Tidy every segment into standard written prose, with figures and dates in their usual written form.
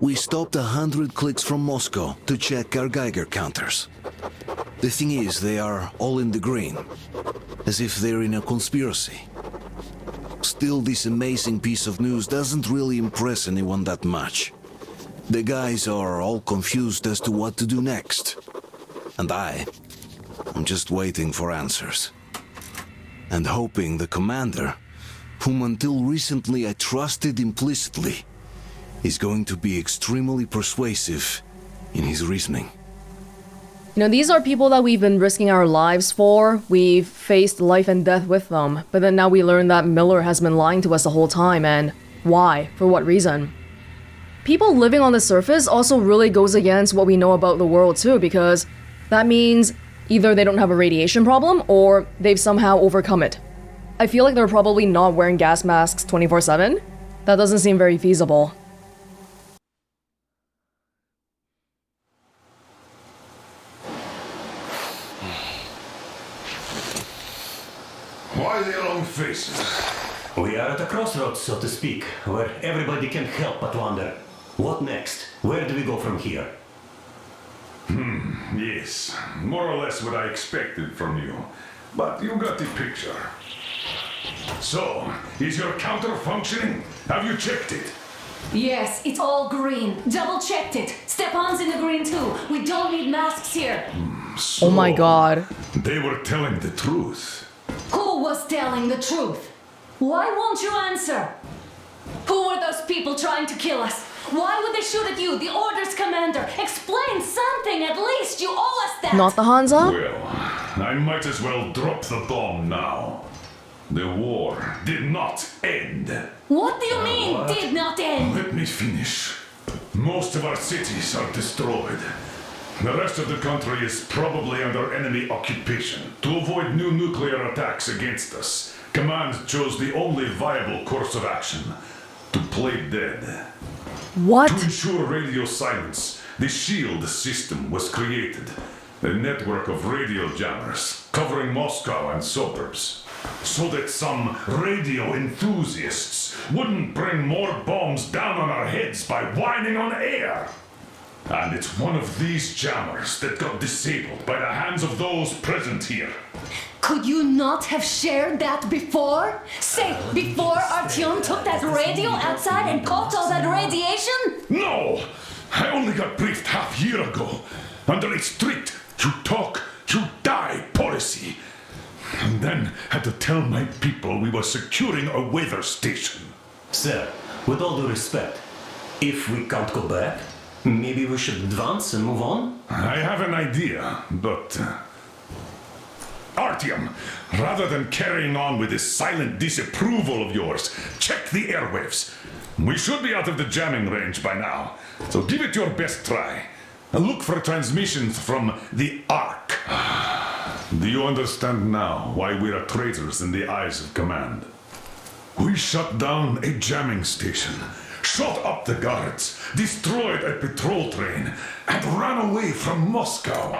We stopped 100 clicks from Moscow to check our Geiger counters. The thing is, they are all in the green, as if they're in a conspiracy. Still, this amazing piece of news doesn't really impress anyone that much. The guys are all confused as to what to do next. And I'm just waiting for answers. And hoping the commander, whom until recently I trusted implicitly, is going to be extremely persuasive in his reasoning. You know, these are people that we've been risking our lives for. We've faced life and death with them. But then now we learn that Miller has been lying to us the whole time. And why? For what reason? People living on the surface also really goes against what we know about the world too, because that means either they don't have a radiation problem or they've somehow overcome it. I feel like they're probably not wearing gas masks 24/7. That doesn't seem very feasible. Why the long faces? We are at a crossroads, so to speak, where everybody can't help but wonder, what next? Where do we go from here? Yes, more or less what I expected from you. But you got the picture. So, is your counter functioning? Have you checked it? Yes, it's all green. Double checked it. Stepan's in the green too. We don't need masks here. Oh my god. They were telling the truth. Who was telling the truth? Why won't you answer? Who were those people trying to kill us? Why would they shoot at you, the Order's commander? Explain something, at least. You owe us that. Not the Hansa? Well, I might as well drop the bomb now. The war did not end. What do you mean, did not end? Let me finish. Most of our cities are destroyed. The rest of the country is probably under enemy occupation. To avoid new nuclear attacks against us, Command chose the only viable course of action: to play dead. What? To ensure radio silence, the SHIELD system was created. A network of radio jammers covering Moscow and suburbs. So that some radio enthusiasts wouldn't bring more bombs down on our heads by whining on air. And it's one of these jammers that got disabled by the hands of those present here. Could you not have shared that before? Say, before Artyom took that radio outside and caught all that radiation? No! I only got briefed half year ago, under a strict you talk, you die policy. And then had to tell my people we were securing a weather station. Sir, with all due respect, if we can't go back, maybe we should advance and move on? I have an idea, but... Artyom, rather than carrying on with this silent disapproval of yours, check the airwaves. We should be out of the jamming range by now, so give it your best try. Look for transmissions from the Ark. Do you understand now why we are traitors in the eyes of Command? We shut down a jamming station, shot up the guards, destroyed a patrol train, and ran away from Moscow.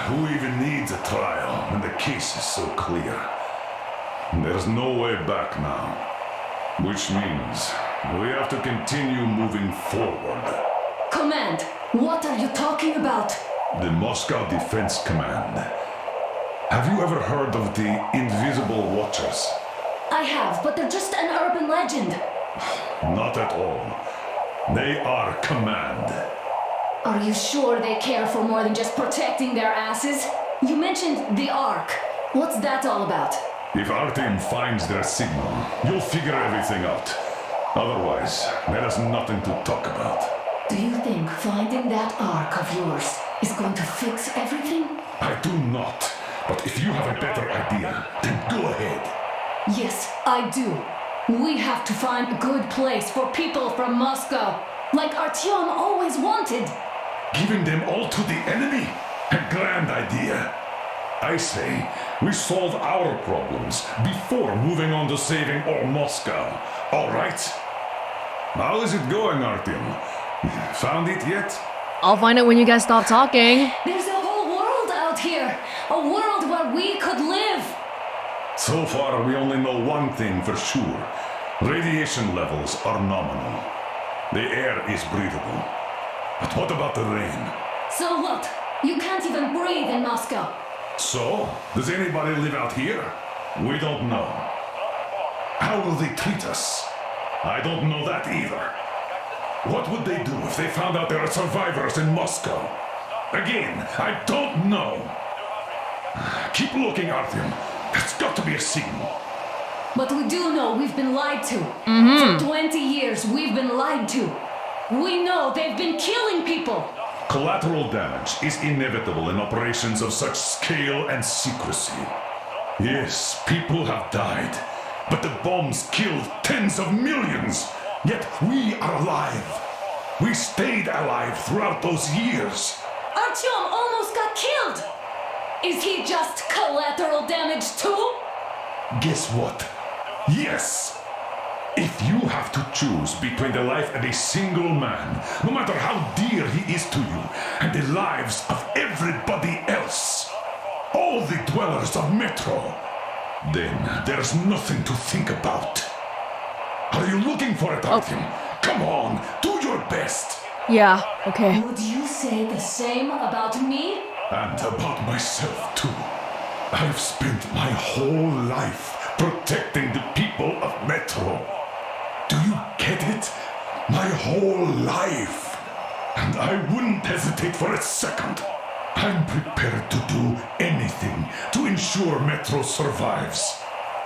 Who even needs a trial when the case is so clear? There's no way back now, which means we have to continue moving forward. Command, what are you talking about? The Moscow Defense Command. Have you ever heard of the Invisible Watchers? I have, but they're just an urban legend. Not at all. They are Command. Are you sure they care for more than just protecting their asses? You mentioned the Ark. What's that all about? If our team finds their signal, you'll figure everything out. Otherwise, there is nothing to talk about. Do you think finding that Ark of yours is going to fix everything? I do not. But if you have a better idea, then go ahead. Yes, I do. We have to find a good place for people from Moscow, like Artyom always wanted. Giving them all to the enemy? A grand idea. I say, we solve our problems before moving on to saving all Moscow. All right? How is it going, Artyom? Found it yet? I'll find it when you guys stop talking. There's a whole world out here. A world where we could live. So far, we only know one thing for sure. Radiation levels are nominal. The air is breathable. But what about the rain? So what? You can't even breathe in Moscow. So, does anybody live out here? We don't know. How will they treat us? I don't know that either. What would they do if they found out there are survivors in Moscow? Again, I don't know. Keep looking, Artyom. There's got to be a signal. But we do know we've been lied to. For 20 years, we've been lied to. We know they've been killing people. Collateral damage is inevitable in operations of such scale and secrecy. Yes, people have died, but the bombs killed tens of millions. Yet we are alive. We stayed alive throughout those years. Artyom almost got killed. Is he just collateral damage too? Guess what? Yes! If you have to choose between the life of a single man, no matter how dear he is to you, and the lives of everybody else, all the dwellers of Metro, then there's nothing to think about. Are you looking for it, Artyom? Come on, do your best. Yeah, okay. Would you say the same about me? And about myself, too. I've spent my whole life protecting the people of Metro. Do you get it? My whole life. And I wouldn't hesitate for a second. I'm prepared to do anything to ensure Metro survives.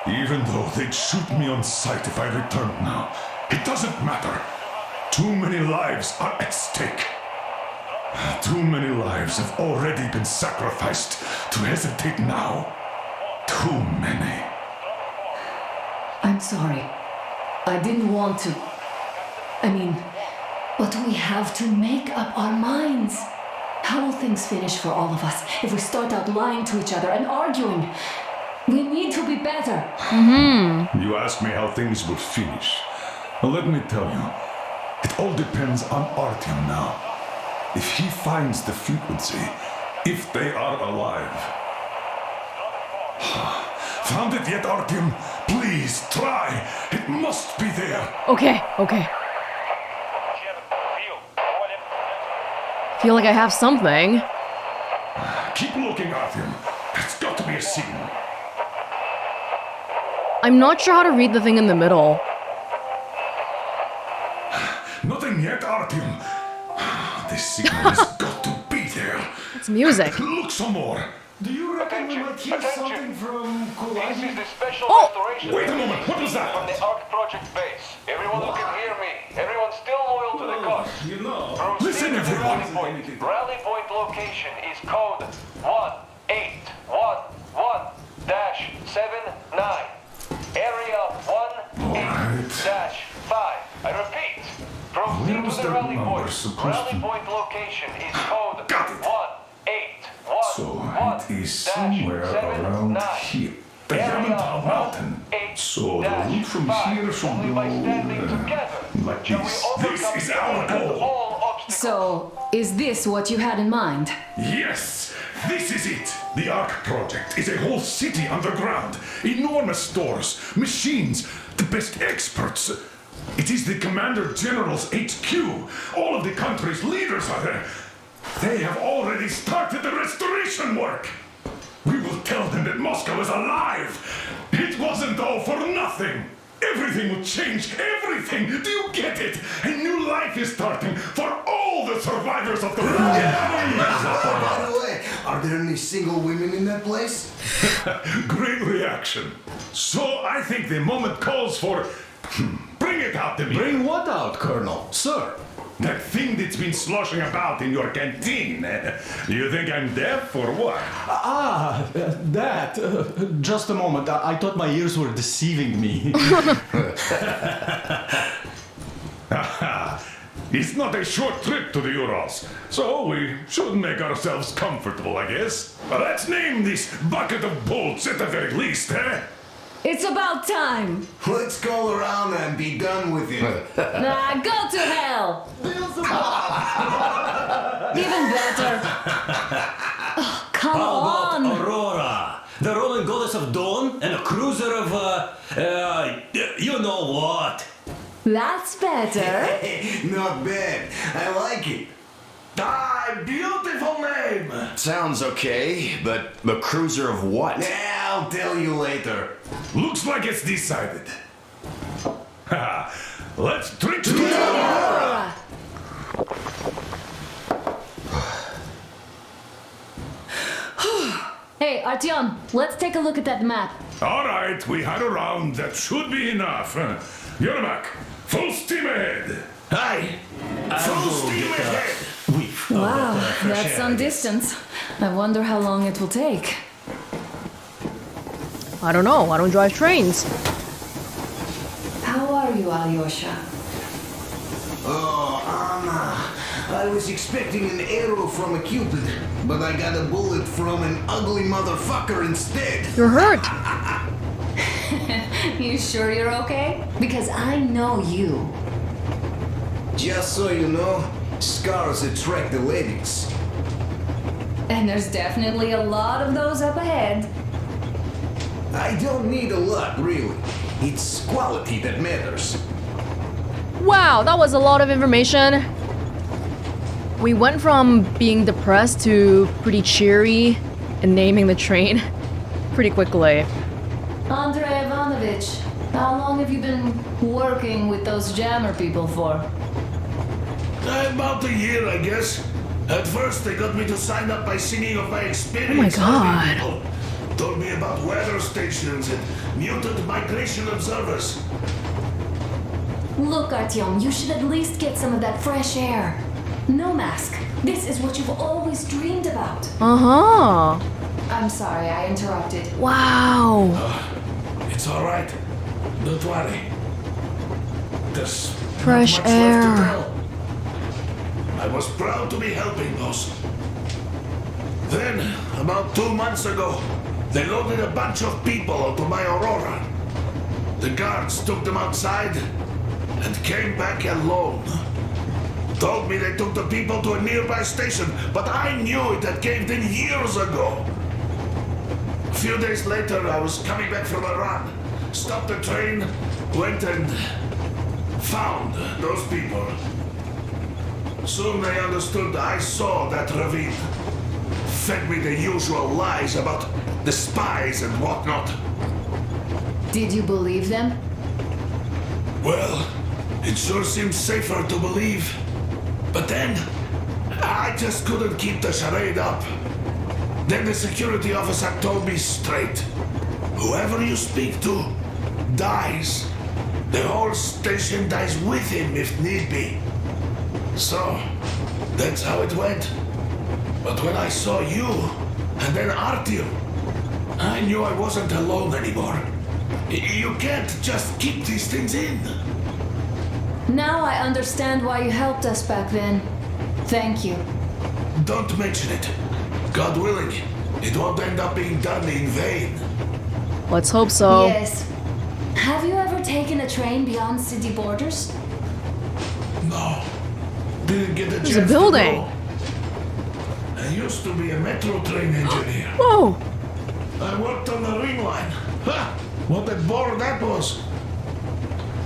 Even though they'd shoot me on sight if I returned now. It doesn't matter. Too many lives are at stake. Too many lives have already been sacrificed to hesitate now. Too many. I'm sorry. I didn't want to. But we have to make up our minds. How will things finish for all of us if we start out lying to each other and arguing? We need to be better. You ask me how things will finish. Well, let me tell you. It all depends on Artyom now. If he finds the frequency, if they are alive. Found it yet, Artyom? Please, try. It must be there. Okay. Feel like I have something. Keep looking, Artyom. There's got to be a signal. I'm not sure how to read the thing in the middle. Nothing yet, Artyom. This signal has got to be there. It's music. Look some more. Do you reckon we might hear something from This is Kulagi? the special Oh! restoration Wait a moment, what was that? from the Ark Project base. Everyone who can hear me. Everyone still loyal to the cause. You know. Proceed Listen, to the everyone. rally point. Rally point location is code 1811-79. Area 18-5. I repeat. Proceed Where to was the that rally number point. supposed Rally to- point location is code Got it. 1811-79. So it is somewhere around here. The Yamantau Mountain. So the route from here should go like this. This is our goal. So, is this what you had in mind? Yes, this is it. The Ark Project is a whole city underground. Enormous stores, machines, the best experts. It is the Commander General's HQ. All of the country's leaders are there. They have already started the restoration work. We will tell them that Moscow is alive. It wasn't all for nothing. Everything will change. Everything. Do you get it? A new life is starting for all the survivors of the By the way, are there any single women in that place? Great reaction. So I think the moment calls for... Bring it out to me. Bring what out, Colonel? Sir? That thing that's been sloshing about in your canteen. You think I'm deaf or what? That. Just a moment. I thought my ears were deceiving me. It's not a short trip to the Urals, so we should make ourselves comfortable, I guess. Let's name this bucket of bolts at the very least, eh? It's about time! Let's go around and be done with it. Nah, go to hell! Even better. Oh, come How about on! Aurora, the Roman goddess of dawn and a cruiser of, you know what? That's better. Not bad. I like it. Ah, beautiful name! Sounds okay, but a cruiser of what? I'll tell you later. Looks like it's decided. Haha, let's drink to Aurora! Hey, Artyom, let's take a look at that map. Alright, we had a round. That should be enough. You're back. Full steam ahead. Hi. Full steam ahead. Wow, that's some distance. I wonder how long it will take. I don't know, I don't drive trains. How are you, Alyosha? Oh, Anna. I was expecting an arrow from a cupid, but I got a bullet from an ugly motherfucker instead. You're hurt. You sure you're okay? Because I know you. Just so you know, scars attract the ladies. And there's definitely a lot of those up ahead. I don't need a lot, really. It's quality that matters. Wow, that was a lot of information. We went from being depressed to pretty cheery and naming the train pretty quickly. Andrei Ivanovich, how long have you been working with those jammer people for? About a year, I guess. At first, they got me to sign up by singing of my experience. Oh my God. helping people. Told me about weather stations and muted migration observers. Look, Artyom, you should at least get some of that fresh air. No mask. This is what you've always dreamed about. Uh-huh. I'm sorry, I interrupted. Wow. It's all right. Don't worry. There's Fresh not much left to air. tell. I was proud to be helping, boss. Then, about 2 months ago, they loaded a bunch of people onto my Aurora. The guards took them outside and came back alone. Told me they took the people to a nearby station, but I knew it had caved in years ago. A few days later, I was coming back from a run. Stopped the train, went and found those people. Soon they understood I saw that ravine. Fed me the usual lies about the spies and whatnot. Did you believe them? Well, it sure seemed safer to believe. But then, I just couldn't keep the charade up. Then the security officer told me straight, whoever you speak to dies. The whole station dies with him if need be. So, that's how it went. But when I saw you, and then Artyom, I knew I wasn't alone anymore. You can't just keep these things in. Now I understand why you helped us back then. Thank you. Don't mention it. God willing, it won't end up being done in vain. Let's hope so. Yes. Have you ever taken a train beyond city borders? No. Didn't get the There's chance a building. to go. I used to be a metro train engineer. Whoa. I worked on the ring line. Ha! What a bore that was.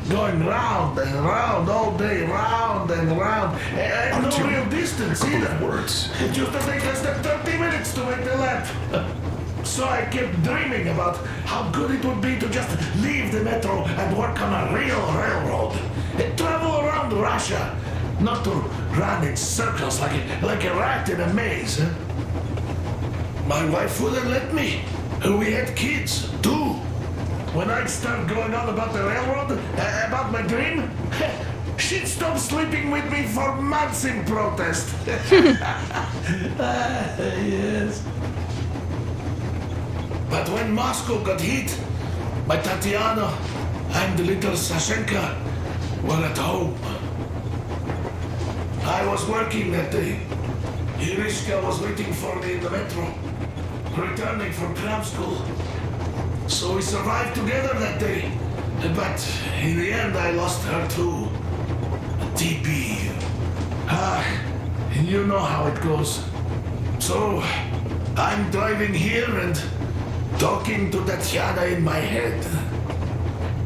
Going round and round all day, round and round. And no real distance either. Words. It used to take us 30 minutes to make the lap. So I kept dreaming about how good it would be to just leave the metro and work on a real railroad. And travel around Russia. Not to run in circles like a rat in a maze. My wife wouldn't let me. We had kids, too. When I'd start going on about the railroad, about my dream, she'd stop sleeping with me for months in protest. Yes. But when Moscow got hit, my Tatiana and the little Sashenka were at home. I was working that day. Irishka was waiting for me in the metro, returning from cram school. So we survived together that day. But in the end, I lost her too. TB. You know how it goes. So I'm driving here and talking to Tatiana in my head.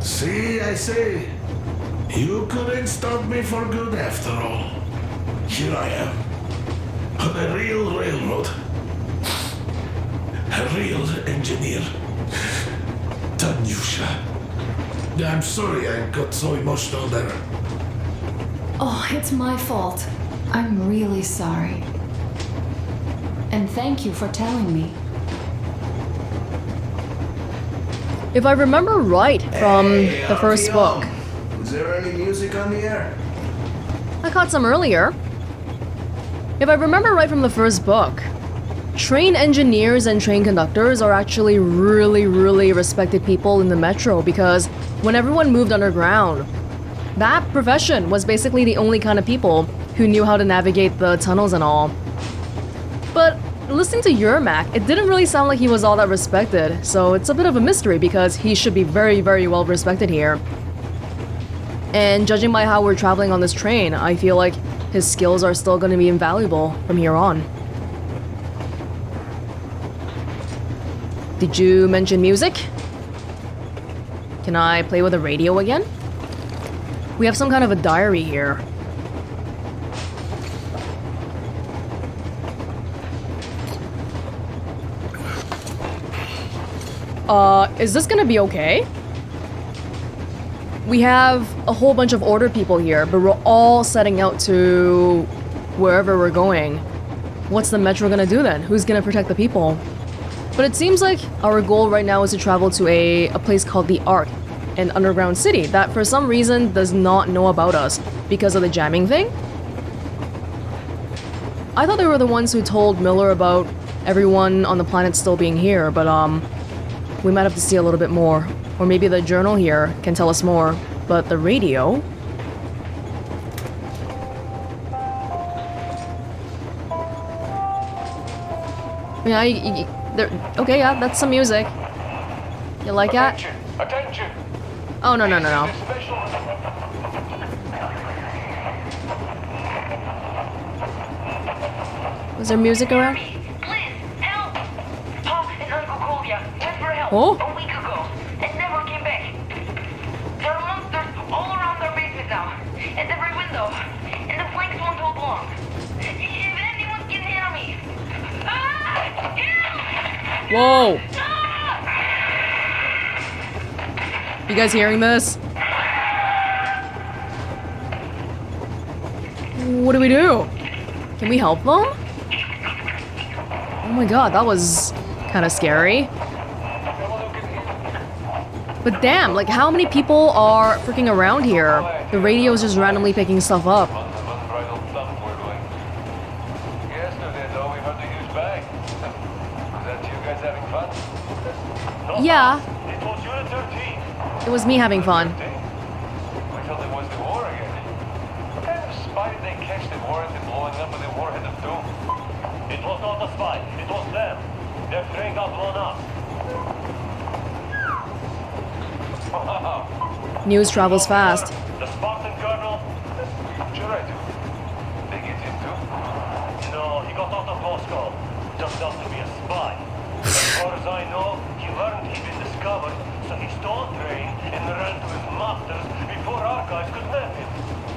See, I say, You couldn't stop me for good after all. Here I am. On a real railroad. A real engineer. Tanyusha. I'm sorry I got so emotional there. Oh, it's my fault. I'm really sorry. And thank you for telling me. If I remember right from the first book, Is there any music on the air? I caught some earlier. If I remember right from the first book, train engineers and train conductors are actually really respected people in the metro because when everyone moved underground, that profession was basically the only kind of people who knew how to navigate the tunnels and all. But listening to Yermak, it didn't really sound like he was all that respected, so it's a bit of a mystery because he should be very well respected here. And judging by how we're traveling on this train, I feel like his skills are still going to be invaluable from here on. Did you mention music? Can I play with the radio again? We have some kind of a diary here. Is this gonna be okay? We have a whole bunch of Order people here, but we're all setting out to wherever we're going. What's the Metro gonna do then? Who's gonna protect the people? But it seems like our goal right now is to travel to a place called the Ark, an underground city that for some reason does not know about us because of the jamming thing. I thought they were the ones who told Miller about everyone on the planet still being here, but we might have to see a little bit more. Or maybe the journal here can tell us more. But the radio... Yeah, okay, yeah, that's some music. You like that? Attention! Oh, no. Was there music around? Please, help! Pop and Uncle called ya. Went for help Oh? a week ago and never came back. There are monsters all around our basement now. At every window. And the planks won't hold long. If anyone can hear me. Help! Whoa! Ah! You guys hearing this? What do we do? Can we help them? Oh my god, that was kind of scary. But damn, like how many people are freaking around here? The radio's just randomly picking stuff up. Unbridled thump we're doing. Yesterday, though, we heard the huge bang. Was that you guys having fun? Yeah, It was Unit 13. it was me having fun. We thought it was the war again. What kind of spy did they catch that warranted blowing up with the warhead of doom? It was not a spy. It was them. Their train got blown up. News travels fast. The Spartan Colonel? Sure I do. They get him too? No, he got out of Moscow. Turned out to be a spy. As far as I know, he learned he'd been discovered, so he stole a train and ran to his masters before our guys could nab him.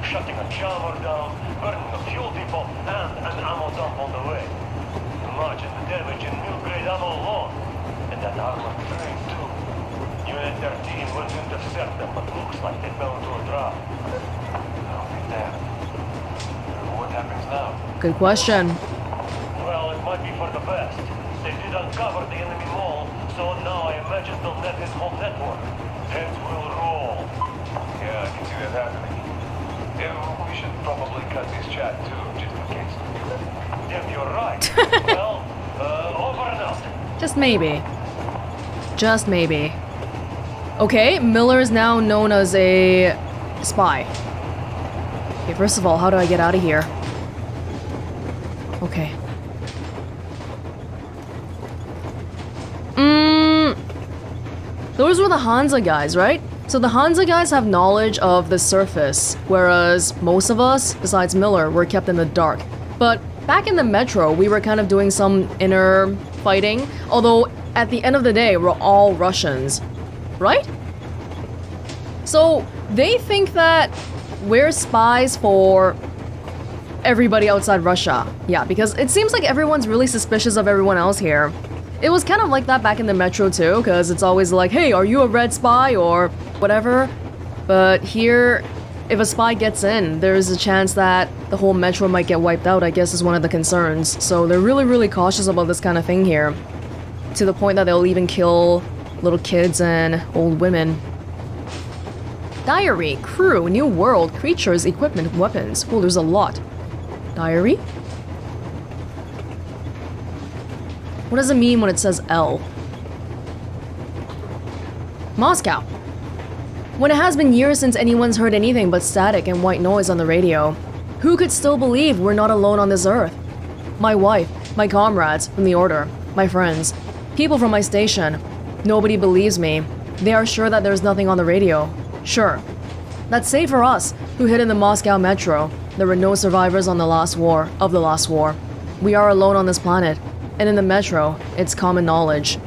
Shutting a jammer down, burning a fuel depot, and an ammo dump on the way. Imagine the damage in new-grade ammo alone. And that armored train, too. Unit 13 will intercept them, but looks like they fell into a trap. I'll be damned. What happens now? Good question. Well, it might be for the best. They did uncover the enemy mole, so now I imagine they'll net his whole network. Heads will roll. Yeah, I can see that happening. Yeah, we should probably cut this chat too, just in case. Yep, you're right. Well, over and out. Just maybe. Just maybe. Okay, Miller is now known as a spy. Okay, first of all, how do I get out of here? Okay. Those were the Hansa guys, right? So the Hansa guys have knowledge of the surface, whereas most of us, besides Miller, were kept in the dark. But back in the metro, we were kind of doing some inner fighting, although at the end of the day, we're all Russians, right? So They think that we're spies for everybody outside Russia. Yeah, because it seems like everyone's really suspicious of everyone else here. It was kind of like that back in the Metro too, because it's always like, hey, are you a red spy or whatever? But here, if a spy gets in, there's a chance that the whole Metro might get wiped out, I guess is one of the concerns. So they're really, really cautious about this kind of thing here. To the point that they'll even kill little kids and old women. Diary, crew, new world, creatures, equipment, weapons. Oh, there's a lot. Diary? What does it mean when it says L? Moscow. When it has been years since anyone's heard anything but static and white noise on the radio, who could still believe we're not alone on this earth? My wife, my comrades from the Order, my friends, people from my station. Nobody believes me. They are sure that there's nothing on the radio. Sure. That's safe for us, who hid in the Moscow metro. There were no survivors on the last war. We are alone on this planet. And in the metro, it's common knowledge.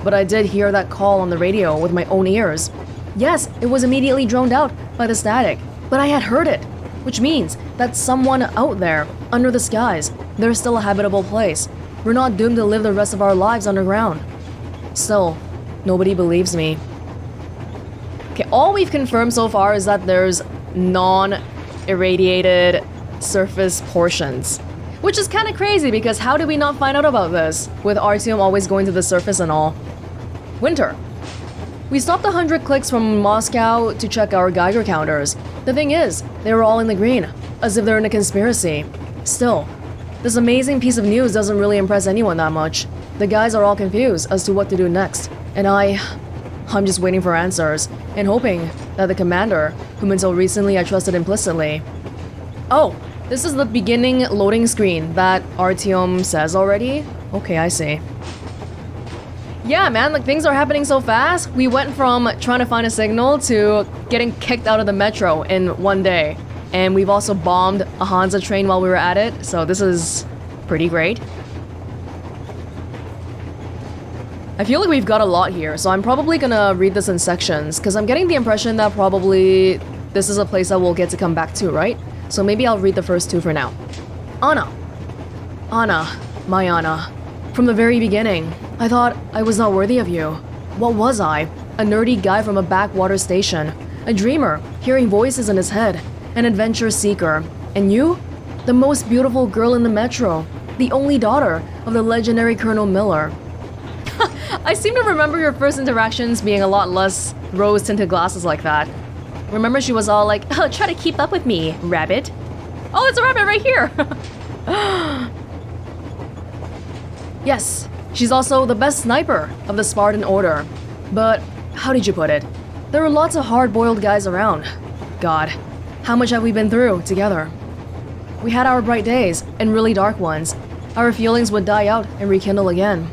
But I did hear that call on the radio with my own ears. Yes, it was immediately drowned out by the static, but I had heard it, which means that someone out there, under the skies, there's still a habitable place. We're not doomed to live the rest of our lives underground. Still, nobody believes me. Okay, all we've confirmed so far is that there's non-irradiated surface portions. Which is kind of crazy because how did we not find out about this? With Artyom always going to the surface and all. Winter. We stopped 100 clicks from Moscow to check our Geiger counters. The thing is, they were all in the green, as if they're in a conspiracy. Still, this amazing piece of news doesn't really impress anyone that much. The guys are all confused as to what to do next, and I'm just waiting for answers, and hoping that the commander, whom until recently I trusted implicitly. Oh, this is the beginning loading screen that Artyom says already? Okay, I see. Yeah, man, like things are happening so fast. We went from trying to find a signal to getting kicked out of the metro in one day. And we've also bombed a Hansa train while we were at it, so this is pretty great. I feel like we've got a lot here, so I'm probably gonna read this in sections, because I'm getting the impression that probably this is a place that we'll get to come back to, right? So maybe I'll read the first two for now. Anna. Anna, my Anna. From the very beginning, I thought I was not worthy of you. What was I? A nerdy guy from a backwater station. A dreamer, hearing voices in his head. An adventure seeker. And you? The most beautiful girl in the metro. The only daughter of the legendary Colonel Miller. I seem to remember your first interactions being a lot less rose-tinted glasses like that. Remember she was all like, oh, try to keep up with me, rabbit. Oh, there's a rabbit right here! Yes, she's also the best sniper of the Spartan Order. But, how did you put it? There were lots of hard-boiled guys around. God, how much have we been through together? We had our bright days and really dark ones. Our feelings would die out and rekindle again.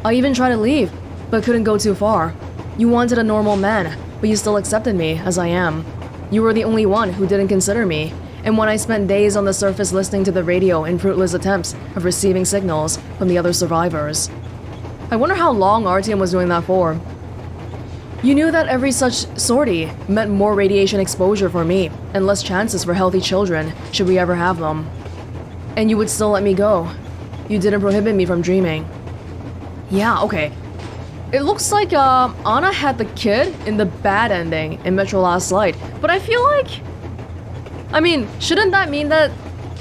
I even tried to leave, but couldn't go too far. You wanted a normal man, but you still accepted me as I am. You were the only one who didn't consider me, and when I spent days on the surface listening to the radio in fruitless attempts of receiving signals from the other survivors. I wonder how long Artyom was doing that for. You knew that every such sortie meant more radiation exposure for me, and less chances for healthy children, should we ever have them. And you would still let me go. You didn't prohibit me from dreaming. Yeah, okay. It looks like Anna had the kid in the bad ending in Metro Last Light, but I feel like... I mean, shouldn't that mean that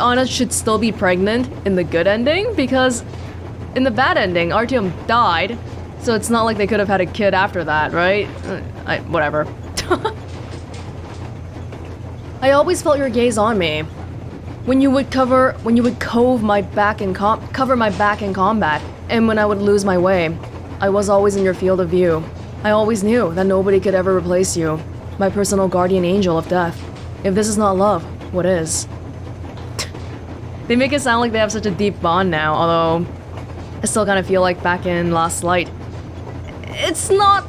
Anna should still be pregnant in the good ending? Because in the bad ending, Artyom died, so it's not like they could have had a kid after that, right? Whatever. I always felt your gaze on me. When you would cover my back in combat, and when I would lose my way, I was always in your field of view. I always knew that nobody could ever replace you, my personal guardian angel of death. If this is not love, what is? They make it sound like they have such a deep bond now, although I still kind of feel like back in Last Light. It's not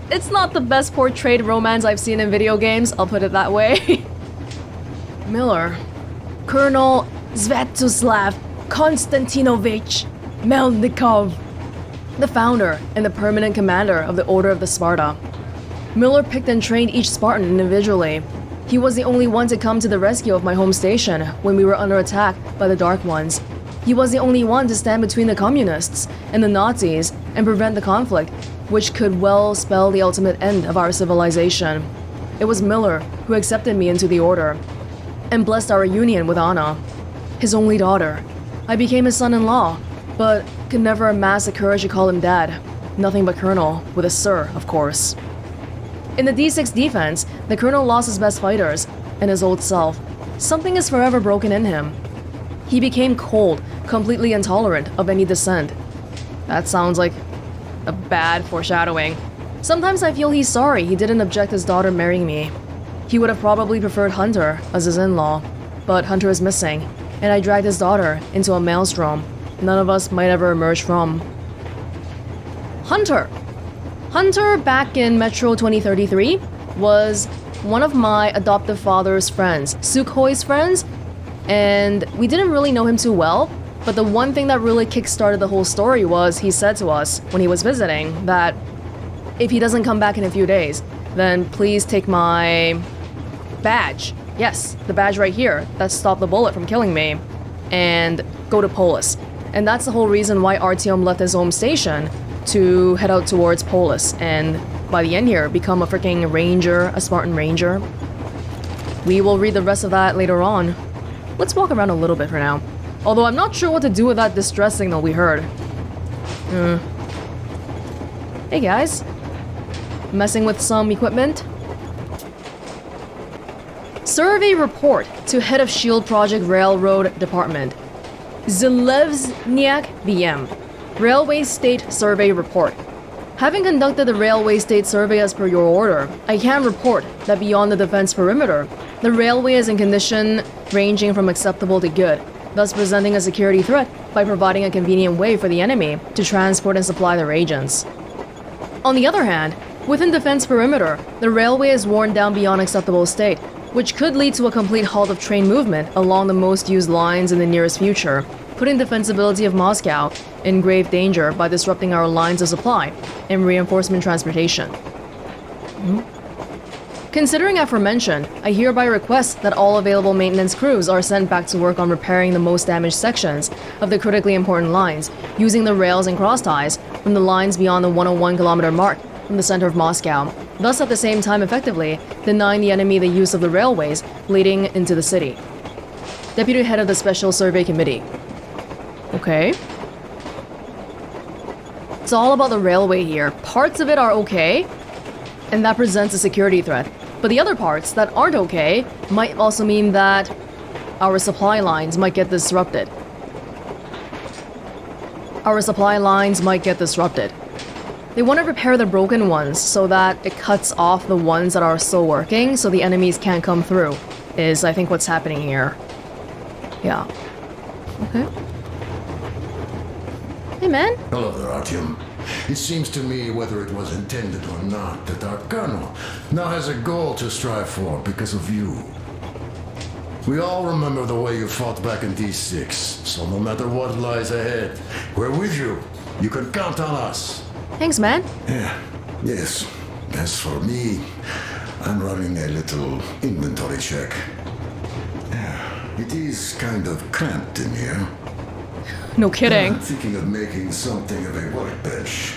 the best portrayed romance I've seen in video games, I'll put it that way. Miller. Colonel Svyatoslav Konstantinovich Melnikov. The founder and the permanent commander of the Order of the Sparta. Miller picked and trained each Spartan individually. He was the only one to come to the rescue of my home station when we were under attack by the Dark Ones. He was the only one to stand between the communists and the Nazis and prevent the conflict, which could well spell the ultimate end of our civilization. It was Miller who accepted me into the Order and blessed our union with Anna, his only daughter. I became his son-in-law, but could never amass the courage to call him dad. Nothing but Colonel, with a sir, of course. In the D6 defense, the Colonel lost his best fighters and his old self. Something is forever broken in him. He became cold, completely intolerant of any dissent. That sounds like a bad foreshadowing. Sometimes I feel he's sorry he didn't object his daughter marrying me. He would have probably preferred Hunter as his in-law, but Hunter is missing, and I dragged his daughter into a maelstrom none of us might ever emerge from. Hunter! Hunter, back in Metro 2033, was one of my adoptive father's friends, Sukhoi's friends, and we didn't really know him too well, but the one thing that really kickstarted the whole story was he said to us when he was visiting that if he doesn't come back in a few days, then please take my badge. Yes, the badge right here that stopped the bullet from killing me, and go to Polis. And that's the whole reason why Artyom left his home station to head out towards Polis, and by the end here, become a freaking ranger, a Spartan ranger. We will read the rest of that later on. Let's walk around a little bit for now. Although I'm not sure what to do with that distress signal we heard. Hey guys. Messing with some equipment? Survey report to head of SHIELD Project Railroad Department. Zelezniak VM. Railway State Survey Report. Having conducted the Railway State Survey as per your order, I can report that beyond the defense perimeter, the railway is in condition ranging from acceptable to good, thus presenting a security threat by providing a convenient way for the enemy to transport and supply their agents. On the other hand, within defense perimeter, the railway is worn down beyond acceptable state, which could lead to a complete halt of train movement along the most used lines in the nearest future, putting defensibility of Moscow in grave danger by disrupting our lines of supply and reinforcement transportation. Considering aforementioned, I hereby request that all available maintenance crews are sent back to work on repairing the most damaged sections of the critically important lines, using the rails and cross ties from the lines beyond the 101 kilometer mark from the center of Moscow, thus at the same time effectively denying the enemy the use of the railways leading into the city. Deputy Head of the Special Survey Committee. Okay. It's all about the railway here. Parts of it are okay, and that presents a security threat. But the other parts that aren't okay might also mean that our supply lines might get disrupted. They want to repair the broken ones so that it cuts off the ones that are still working so the enemies can't come through, is I think what's happening here. Yeah. Okay. Hey, man. Hello there, Artyom. It seems to me, whether it was intended or not, that our colonel now has a goal to strive for because of you. We all remember the way you fought back in D6, so no matter what lies ahead, we're with you. You can count on us. Thanks, man. Yeah, yes. As for me, I'm running a little inventory check. It is kind of cramped in here. No kidding. I'm thinking of making something of a workbench.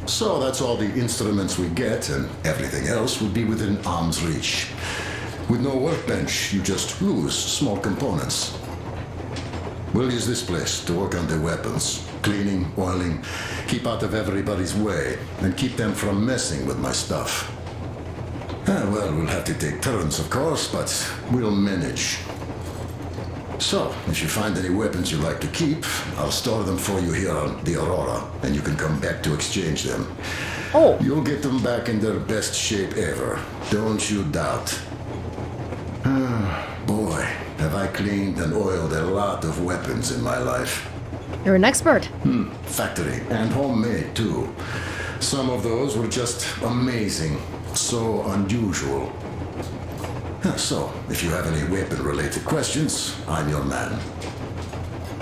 So that's all the instruments we get, and everything else would be within arm's reach. With no workbench, you just lose small components. We'll use this place to work on the weapons. Cleaning, oiling, keep out of everybody's way, and keep them from messing with my stuff. Well, we'll have to take turns, of course, but we'll manage. So, if you find any weapons you'd like to keep, I'll store them for you here on the Aurora, and you can come back to exchange them. Oh. You'll get them back in their best shape ever. Don't you doubt. Boy, have I cleaned and oiled a lot of weapons in my life. You're an expert. Factory and homemade too. Some of those were just amazing. So unusual. So, if you have any weapon-related questions, I'm your man.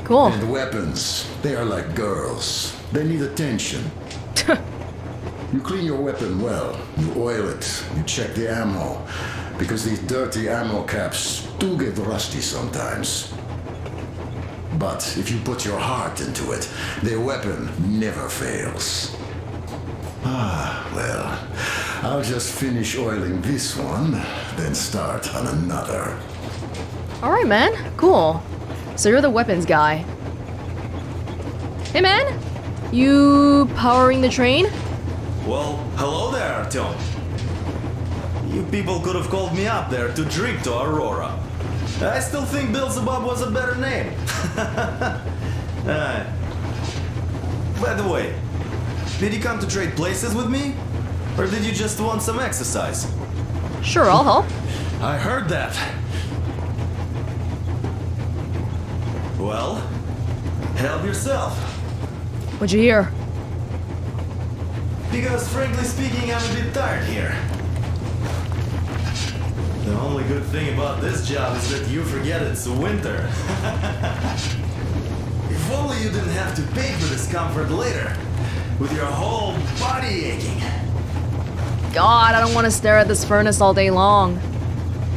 Cool. And weapons, they are like girls. They need attention. You clean your weapon well. You oil it. You check the ammo. Because these dirty ammo caps do get rusty sometimes. But if you put your heart into it, their weapon never fails. Ah, well, I'll just finish oiling this one, then start on another. Alright, man. Cool. So you're the weapons guy. Hey, man! You powering the train? Well, hello there, Artyom. You people could have called me up there to drink to Aurora. I still think Beelzebub was a better name. By the way, did you come to trade places with me? Or did you just want some exercise? Sure, I'll help. I heard that. Well, help yourself. What'd you hear? Because frankly speaking, I'm a bit tired here. The only good thing about this job is that you forget it's winter. If only you didn't have to pay for discomfort later, with your whole body aching. God, I don't want to stare at this furnace all day long.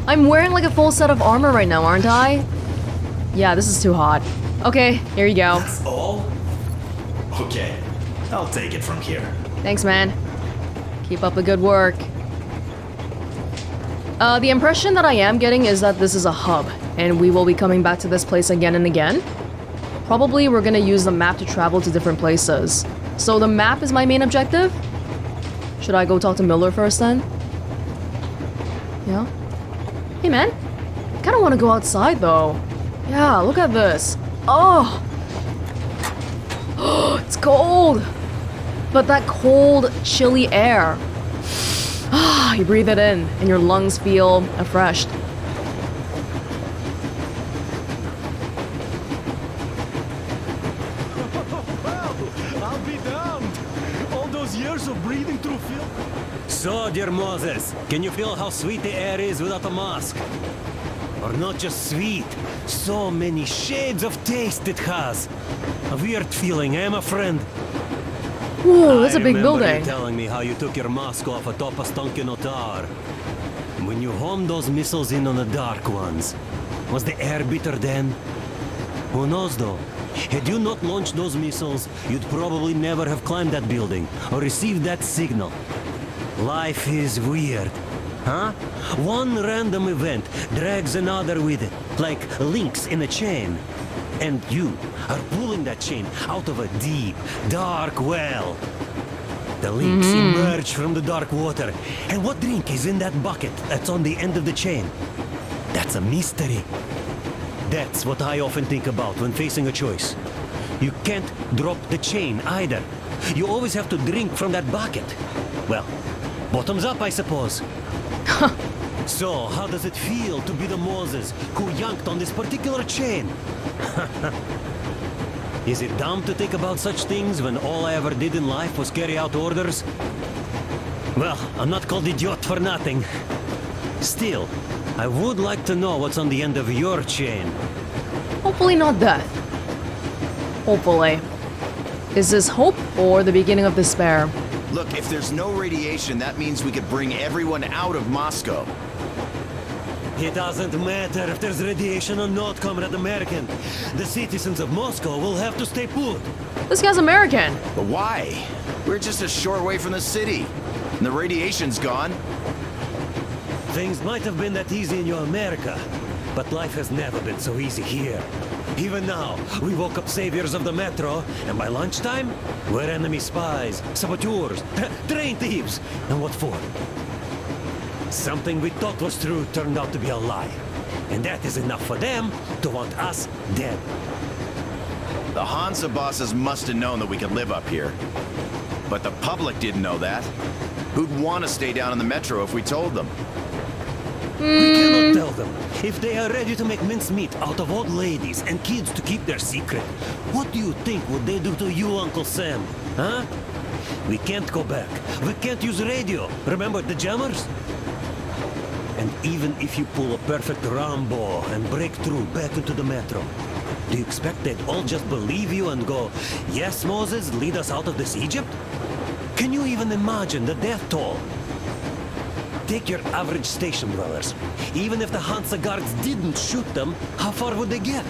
I'm wearing like a full set of armor right now, aren't I? Yeah, this is too hot. Okay, here you go. That's all? Okay, I'll take it from here. Thanks, man. Keep up the good work. The impression that I am getting is that this is a hub, and we will be coming back to this place again and again. Probably we're gonna use the map to travel to different places. So the map is my main objective? Should I go talk to Miller first then? Yeah? Hey man, I kinda wanna go outside though. Yeah, look at this. Oh! It's cold! But that cold, chilly air. You breathe it in, and your lungs feel refreshed. I'll be damned! All those years of breathing through filth. So, dear Moses, can you feel how sweet the air is without a mask? Or not just sweet, so many shades of taste it has. A weird feeling, eh, my friend? Whoa, that's a big I remember building. you telling me how you took your mask off atop a stunken tower. When you homed those missiles in on the dark ones, was the air bitter then? Who knows though? Had you not launched those missiles, you'd probably never have climbed that building or received that signal. Life is weird, huh? One random event drags another with it, like links in a chain. And you are pulling that chain out of a deep, dark well. The links emerge from the dark water. And what drink is in that bucket that's on the end of the chain? That's a mystery. That's what I often think about when facing a choice. You can't drop the chain either. You always have to drink from that bucket. Well, bottoms up, I suppose. So, how does it feel to be the Moses who yanked on this particular chain? Is it dumb to think about such things when all I ever did in life was carry out orders? Well, I'm not called idiot for nothing. Still, I would like to know what's on the end of your chain. Hopefully not death. Hopefully. Is this hope or the beginning of despair? Look, if there's no radiation, that means we could bring everyone out of Moscow. It doesn't matter if there's radiation or not, Comrade American. The citizens of Moscow will have to stay put. This guy's American. But why? We're just a short way from the city. And the radiation's gone. Things might have been that easy in your America, but life has never been so easy here. Even now, we woke up saviors of the metro, and by lunchtime, we're enemy spies, saboteurs, train thieves. And what for? Something we thought was true turned out to be a lie. And that is enough for them to want us dead. The Hansa bosses must have known that we could live up here. But the public didn't know that. Who'd want to stay down in the metro if we told them? We cannot tell them. If they are ready to make mincemeat out of old ladies and kids to keep their secret, what do you think would they do to you, Uncle Sam? Huh? We can't go back. We can't use radio. Remember the jammers? And even if you pull a perfect Rambo and break through back into the metro, do you expect they'd all just believe you and go, yes, Moses, lead us out of this Egypt? Can you even imagine the death toll? Take your average station dwellers. Even if the Hansa guards didn't shoot them, how far would they get?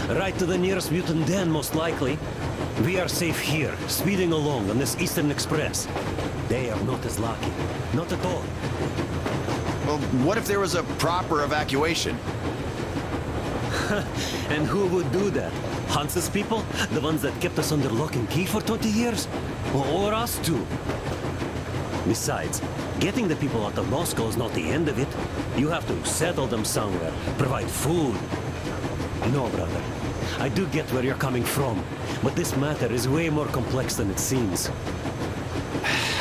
Right to the nearest mutant den, most likely. We are safe here, speeding along on this Eastern Express. They are not as lucky. Not at all. Well, what if there was a proper evacuation? And who would do that? Hansa's people? The ones that kept us under lock and key for 20 years? Or us too? Besides, getting the people out of Moscow is not the end of it. You have to settle them somewhere, provide food. No, brother. I do get where you're coming from, but this matter is way more complex than it seems.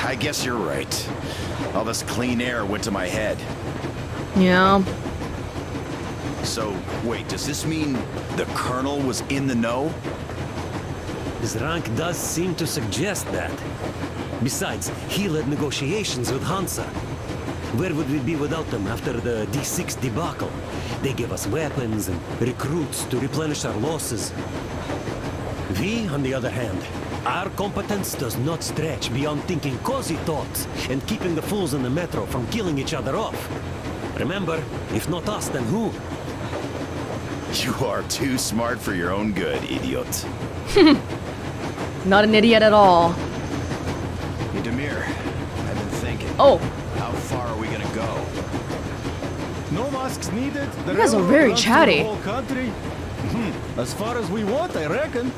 I guess you're right. All this clean air went to my head. Yeah. So, wait, does this mean the Colonel was in the know? His rank does seem to suggest that. Besides, he led negotiations with Hansa. Where would we be without them after the D6 debacle? They gave us weapons and recruits to replenish our losses. We, on the other hand, our competence does not stretch beyond thinking cozy thoughts and keeping the fools in the metro from killing each other off. Remember, if not us, then who? You are too smart for your own good, idiot. Not an idiot at all. Hey, Demir, I've been thinking. Oh. How far are we gonna go? No masks needed. You guys are very chatty. Whole country. As far as we want, I reckon.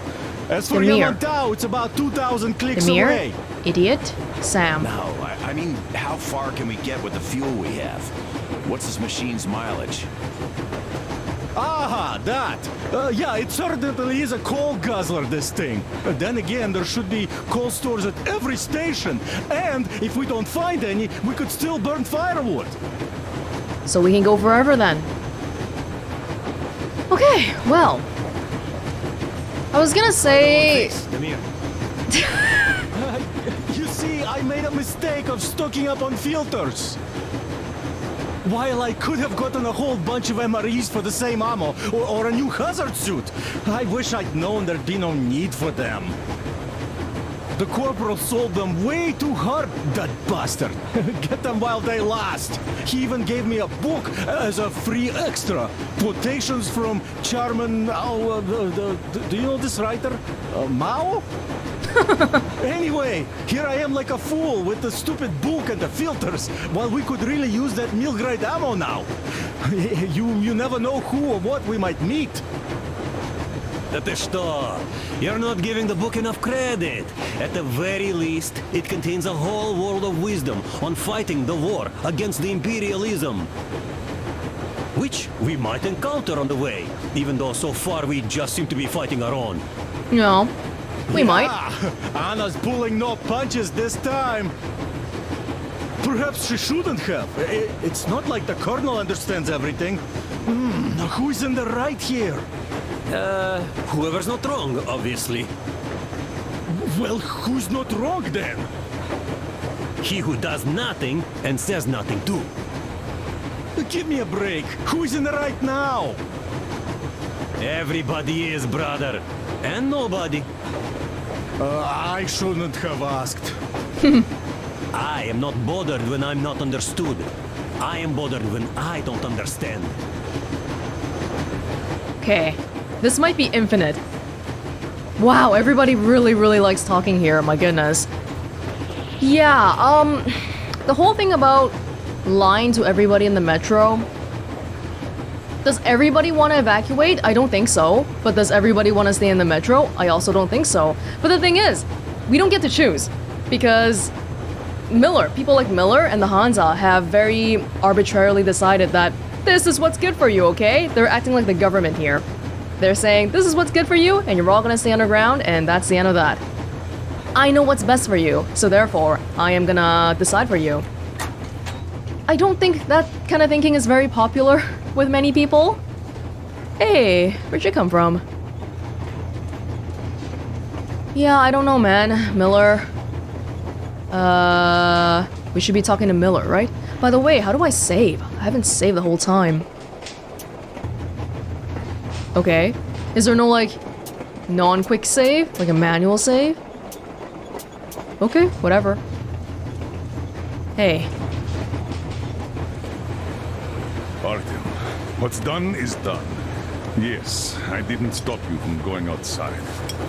As for Demir. Yamantau, it's about 2,000 clicks Demir? away. Idiot? Sam. No, I mean, how far can we get with the fuel we have? What's this machine's mileage? Aha, that. Yeah, it certainly is a coal guzzler, this thing. Then again, there should be coal stores at every station. And if we don't find any, we could still burn firewood. So we can go forever then. Okay, well. I was gonna say... You see, I made a mistake of stocking up on filters. While I could have gotten a whole bunch of MREs for the same ammo, or a new hazard suit, I wish I'd known there'd be no need for them. The corporal sold them way too hard, that bastard. Get them while they last. He even gave me a book as a free extra. Quotations from Chairman... do you know this writer? Mao? Anyway, here I am like a fool with the stupid book and the filters, while we could really use that meal-grade ammo now. You never know who or what we might meet. Ты что? You're not giving the book enough credit. At the very least, it contains a whole world of wisdom on fighting the war against the imperialism. Which we might encounter on the way, even though so far we just seem to be fighting our own. No. We might. Anna's pulling no punches this time. Perhaps she shouldn't have. It's not like the Colonel understands everything. Who's in the right here? Whoever's not wrong, obviously. Well, who's not wrong then? He who does nothing and says nothing too. Give me a break. Who's in the right now? Everybody is, brother. And nobody. I shouldn't have asked. I am not bothered when I'm not understood. I am bothered when I don't understand. Okay. This might be infinite. Wow, everybody really likes talking here, my goodness. Yeah, the whole thing about lying to everybody in the metro. Does everybody want to evacuate? I don't think so. But does everybody want to stay in the metro? I also don't think so. But the thing is, we don't get to choose. Because people like Miller and the Hansa have very arbitrarily decided that this is what's good for you, okay? They're acting like the government here. They're saying, this is what's good for you, and you're all gonna stay underground, and that's the end of that. I know what's best for you, so therefore, I am gonna decide for you. I don't think that kind of thinking is very popular with many people. Hey, where'd you come from? Yeah, I don't know, man. Miller. We should be talking to Miller, right? By the way, how do I save? I haven't saved the whole time. Okay. Is there no, like, non-quick save? Like a manual save? Okay, whatever. Hey. Artyom, what's done is done. Yes, I didn't stop you from going outside.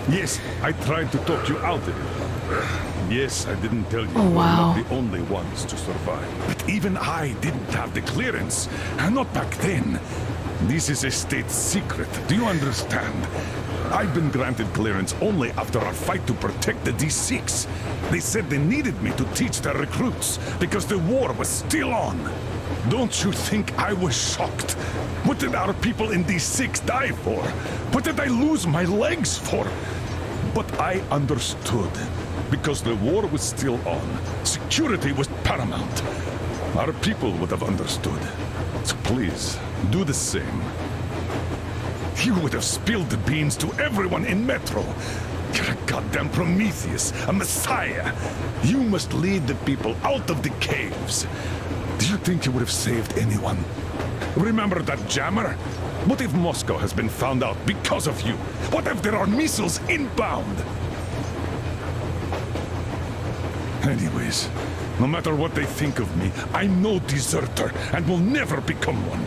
Yes, I tried to talk you out of it. Yes, I didn't tell you Oh, we're wow. not the only ones to survive. But even I didn't have the clearance. Not back then. This is a state secret. Do you understand? I've been granted clearance only after our fight to protect the D6. They said they needed me to teach their recruits because the war was still on. Don't you think I was shocked? What did our people in D6 die for? What did I lose my legs for? But I understood. Because the war was still on. Security was paramount. Our people would have understood. So please, do the same. You would have spilled the beans to everyone in Metro. You're a goddamn Prometheus, a messiah. You must lead the people out of the caves. Do you think you would have saved anyone? Remember that jammer? What if Moscow has been found out because of you? What if there are missiles inbound? Anyways, no matter what they think of me, I'm no deserter and will never become one.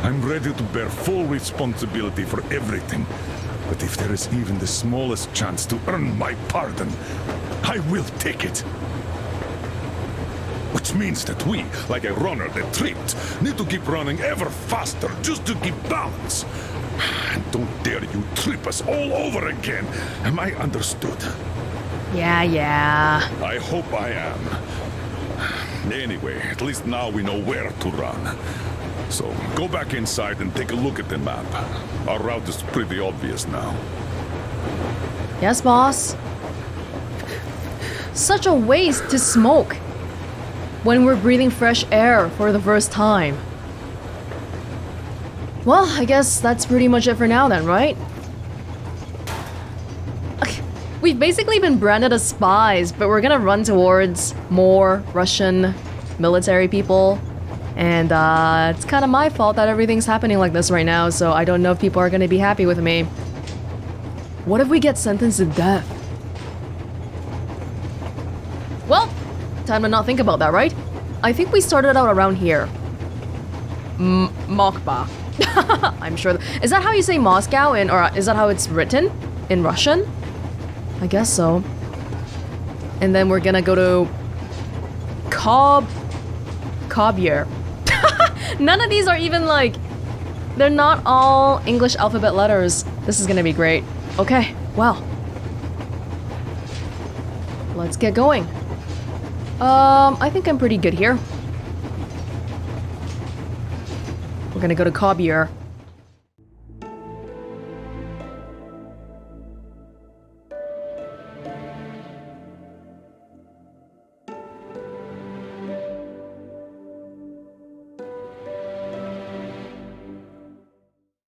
I'm ready to bear full responsibility for everything. But if there is even the smallest chance to earn my pardon, I will take it. Which means that we, like a runner that tripped, need to keep running ever faster just to keep balance. And don't dare you trip us all over again. Am I understood? Yeah. I hope I am. Anyway, at least now we know where to run. So, go back inside and take a look at the map. Our route is pretty obvious now. Yes, boss. Such a waste to smoke when we're breathing fresh air for the first time. Well, I guess that's pretty much it for now then, right? We've basically been branded as spies, but we're gonna run towards more Russian military people. And it's kind of my fault that everything's happening like this right now, so I don't know if people are gonna be happy with me. What if we get sentenced to death? Well, time to not think about that, right? I think we started out around here. Mokba. I'm sure. Is that how you say Moscow in, or is that how it's written in Russian? I guess so. And then we're gonna go to Kobyr. None of these are even like, they're not all English alphabet letters. This is gonna be great. Okay, well. Let's get going. I think I'm pretty good here. We're gonna go to Kobyr.